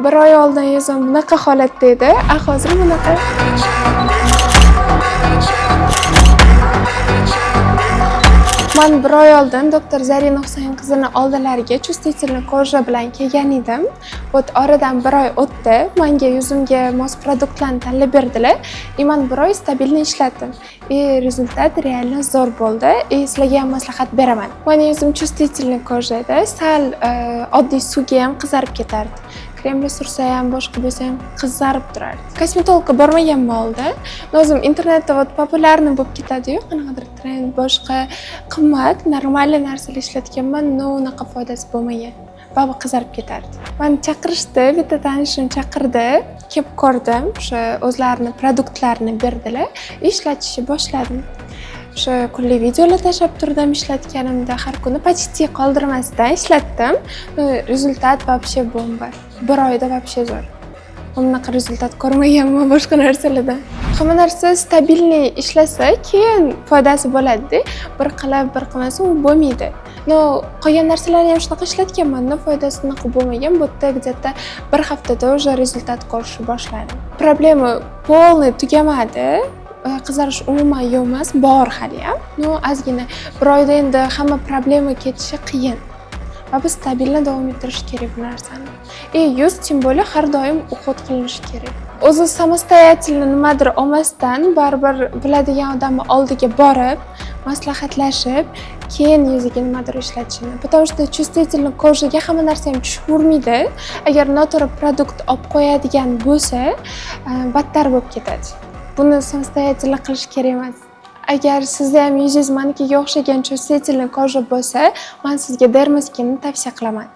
Bir oy oldin yuzim bunaqa holatda edi, hozir bunaqa. Men bir oy oldin doktor Zarina Husayn qizining oldilariga чувствительный koja bilan kelgan edim. Oradan bir oy o'tdi. Menga yuzimga mos produktlarni tanlab berdilar. Men bir oy stabilni ishlatdim. Rezultat reально zo'r bo'ldi. Sizlarga ham maslahat beraman. Mening yuzim чувствительный koja edi. Sal oddiy suvga ham qizarib ketardi. Kremli sursa ham, boshqa bo'lsa ham qizarib turardi. Kosmetologga bormaganman oldin. O'zim internetda populyarni bo'lib ketadi-yu, qanaqadir trend, boshqa qimmat, normal narsalar ishlatganman, unaqa foydasi bo'lmagan. Baba qizarib ketardi. Meni chaqirishdi, bitta tanishim chaqirdi, kelib ko'rdim, o'sha o'zlarining produktlarini berdilar, ishlatishni boshladim. O'sha kunlik videolar tashab turdim ishlatganimda, har kuni почти qoldirmasdan ishlatdim. Rezultat вообще bomba. Bir oyda вообще zo'r. Unaqa rezultat ko'rmaganman boshqa narsalardan. Hamma narsa stabilniy ishlasa, keyin foydasi bo'ladi-da. Bir qilib, bir qilmasa u bo'lmaydi. Qolgan narsalarni ham shunaqa ishlatganman, foydasi unaqa bo'lmagan. Bu yerda где-то bir haftada уже rezultat ko'rishni boshladim. Problema полный tugamadi. Qizarish umuman yo'q emas, bor hali ham. Ozgina bir oyda endi hamma problema ketishi qiyin. Va biz stabilni davom ettirish kerak bu narsani. Yuz tim bo'lib har doim уход qilinishi kerak. O'zi samostoятельно nimadir olmasdan, baribir biladigan odamning oldiga borib, maslahatlashib, keyin yuziga nimadir ishlatishini. Потому что чувствительный kojaga hamma narsa ham tushavermaydi. Agar noto'g'ri produkt olib qo'yadigan bo'lsa, battar bo'lib ketadi. Buni samostoятельно qilish kerak emas. Agar sizda ham yuzingiz menikiga o'xshagan чувствительный koja bo'lsa, men sizga dermoskinni tavsiya qilaman.